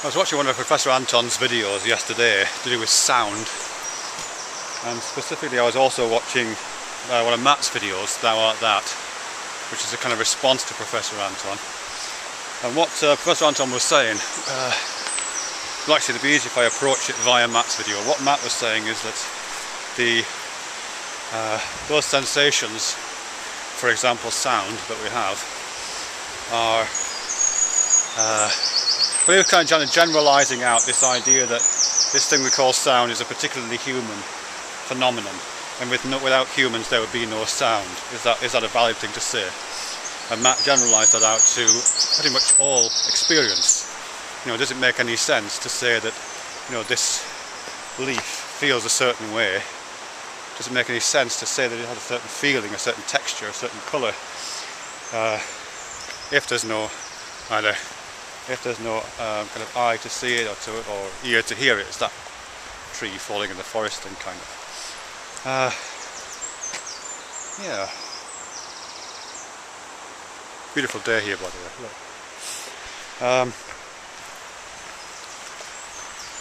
I was watching one of Professor Anton's videos yesterday to do with sound, and specifically I was also watching one of Matt's videos, 0ThouArtThat, which is a kind of response to Professor Anton. And what Professor Anton was saying, well, actually it'd be easy if I approach it via Matt's video. What Matt was saying is that those sensations, for example sound, that we have are but he was kind of generalising out this idea that this thing we call sound is a particularly human phenomenon, and without humans there would be no sound. Is that a valid thing to say? And Matt generalised that out to pretty much all experience. You know, does it make any sense to say that, you know, this leaf feels a certain way? Does it make any sense to say that it has a certain feeling, a certain texture, a certain colour? If there's no kind of eye to see it or ear to hear it, it's that tree falling in the forest thing, kind of. Yeah. Beautiful day here, by the way. Look.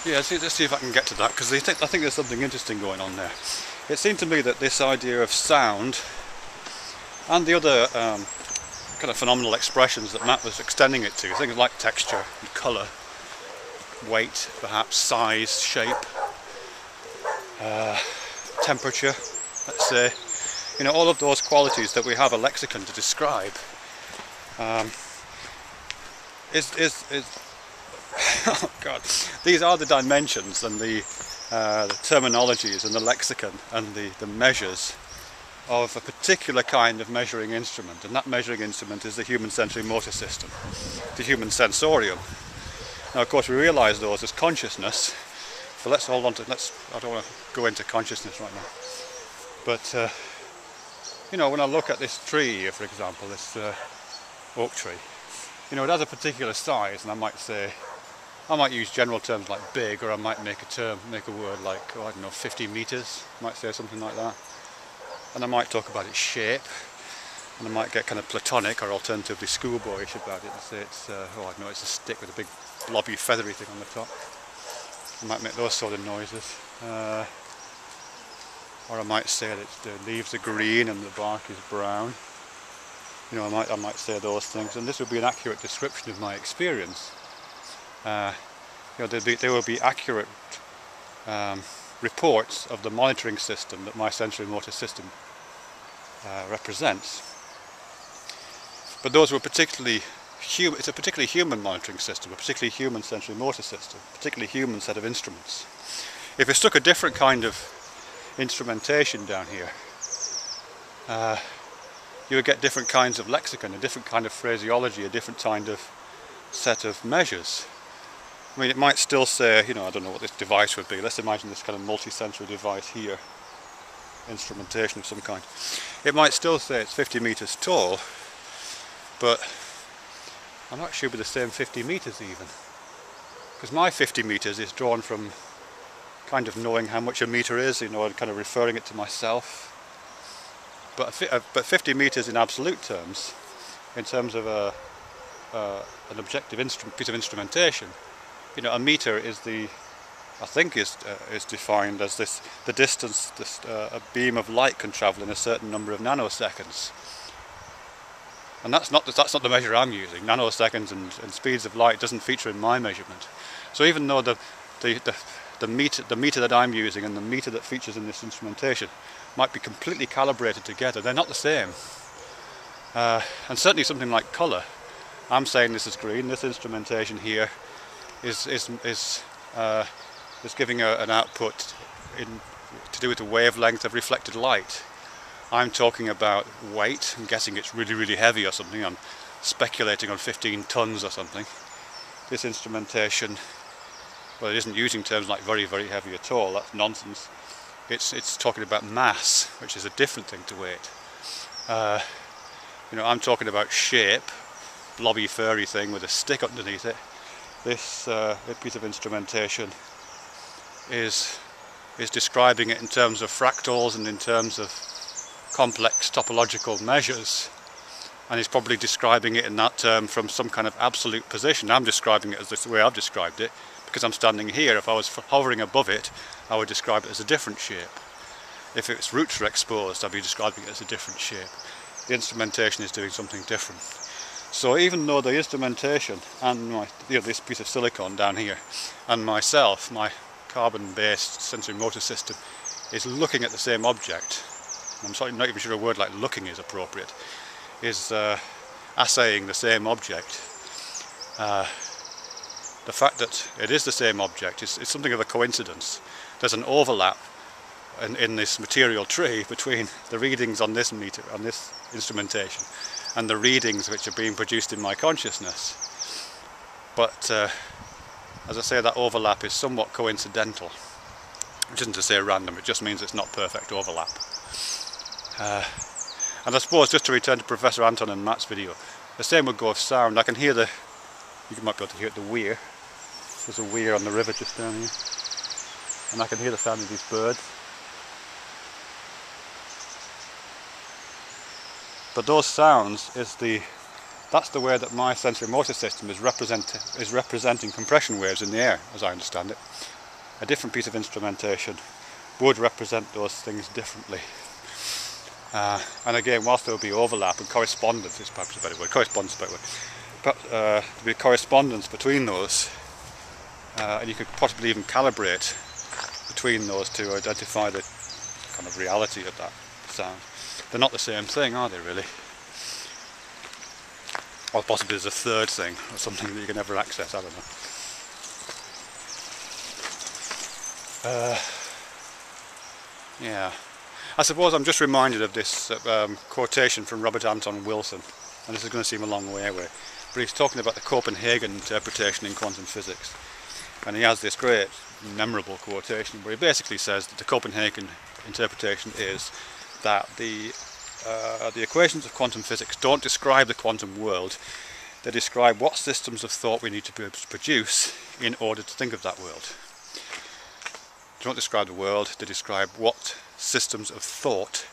Yeah, let's see if I can get to that, because I think there's something interesting going on there. It seemed to me that this idea of sound and the other kind of phenomenal expressions that Matt was extending it to, things like texture and colour, weight, perhaps size, shape, temperature, let's say, you know, all of those qualities that we have a lexicon to describe, oh God, these are the dimensions and the terminologies and the lexicon and the measures of a particular kind of measuring instrument, and that measuring instrument is the human sensory motor system, the human sensorium. Now of course we realise those as consciousness, but let's hold on to, I don't want to go into consciousness right now, but you know, when I look at this tree here, for example, this oak tree, you know, it has a particular size, and I might use general terms like big, or I might make a word like, oh, I don't know, 50 metres, I might say something like that. And I might talk about its shape, and I might get kind of platonic or alternatively schoolboyish about it and say it's, oh I don't know, it's a stick with a big blobby feathery thing on the top. I might make those sort of noises. Or I might say that the leaves are green and the bark is brown. You know, I might say those things, and this would be an accurate description of my experience. You know, there will be accurate reports of the monitoring system that my sensory motor system represents. But those were particularly it's a particularly human monitoring system, a particularly human sensory motor system, a particularly human set of instruments. If you stuck a different kind of instrumentation down here, you would get different kinds of lexicon, a different kind of phraseology, a different kind of set of measures. I mean, it might still say, you know, I don't know what this device would be. Let's imagine this kind of multi-sensory device here, instrumentation of some kind. It might still say it's 50 metres tall, but I'm not sure it'll be the same 50 metres even. Because my 50 metres is drawn from kind of knowing how much a metre is, you know, and kind of referring it to myself. But 50 metres in absolute terms, in terms of an objective piece of instrumentation, you know, a metre is is defined as the distance a beam of light can travel in a certain number of nanoseconds, and that's not the measure I'm using. Nanoseconds and speeds of light doesn't feature in my measurement. So even though the meter that I'm using and the meter that features in this instrumentation might be completely calibrated together, they're not the same. And certainly something like colour, I'm saying this is green. This instrumentation here is giving an output to do with the wavelength of reflected light. I'm talking about weight. I'm guessing it's really, really heavy or something. I'm speculating on 15 tons or something. This instrumentation, well, it isn't using terms like very, very heavy at all. That's nonsense. It's talking about mass, which is a different thing to weight. You know, I'm talking about shape, blobby, furry thing with a stick underneath it. This piece of instrumentation is describing it in terms of fractals and in terms of complex topological measures. and he's probably describing it in that term from some kind of absolute position. I'm describing it as the way I've described it because I'm standing here. If I was hovering above it, I would describe it as a different shape. If its roots are exposed, I'd be describing it as a different shape. The instrumentation is doing something different. So even though the instrumentation and this piece of silicon down here and myself, my carbon-based sensory motor system, is looking at the same object, I'm sorry, not even sure a word like looking is appropriate, is assaying the same object. The fact that it is the same object is something of a coincidence. There's an overlap in this material tree between the readings on this meter, on this instrumentation, and the readings which are being produced in my consciousness. But as I say, that overlap is somewhat coincidental, which isn't to say random, it just means it's not perfect overlap. And I suppose, just to return to Professor Anton and Matt's video, the same would go of sound. I can hear you might be able to hear it, the weir. There's a weir on the river just down here. And I can hear the sound of these birds. But those sounds that's the way that my sensory motor system is representing compression waves in the air, as I understand it. A different piece of instrumentation would represent those things differently. And again, whilst there will be overlap and correspondence, is perhaps a better word, correspondence is a better word, but there will be correspondence between those, and you could possibly even calibrate between those to identify the kind of reality of that sound. They're not the same thing, are they, really? Or possibly there's a third thing, or something that you can never access, I don't know. Yeah. I suppose I'm just reminded of this quotation from Robert Anton Wilson, and this is going to seem a long way away, but he's talking about the Copenhagen interpretation in quantum physics, and he has this great memorable quotation where he basically says that the Copenhagen interpretation is that the equations of quantum physics don't describe the quantum world, they describe what systems of thought we need to be able to produce in order to think of that world. They don't describe the world, they describe what systems of thought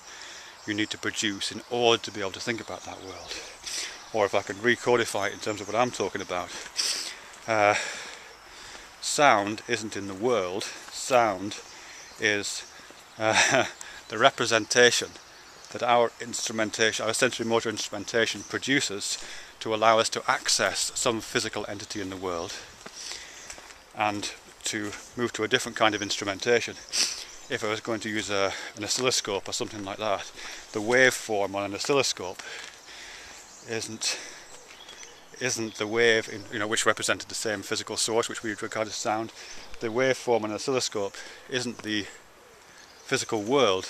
you need to produce in order to be able to think about that world. Or if I can recodify it in terms of what I'm talking about, sound isn't in the world, sound is the representation that our instrumentation, our sensory motor instrumentation produces to allow us to access some physical entity in the world and to move to a different kind of instrumentation. If I was going to use an oscilloscope or something like that, the waveform on an oscilloscope isn't the wave which represented the same physical source which we would regard as sound. The waveform on an oscilloscope isn't the physical world,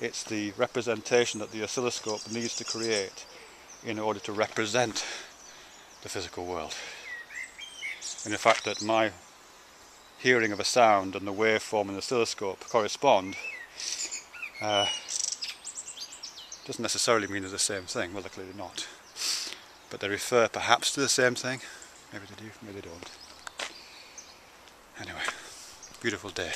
it's the representation that the oscilloscope needs to create in order to represent the physical world. And the fact that my hearing of a sound and the waveform in the oscilloscope correspond doesn't necessarily mean they're the same thing. Well, they're clearly not. But they refer perhaps to the same thing. Maybe they do, maybe they don't. Anyway, beautiful day.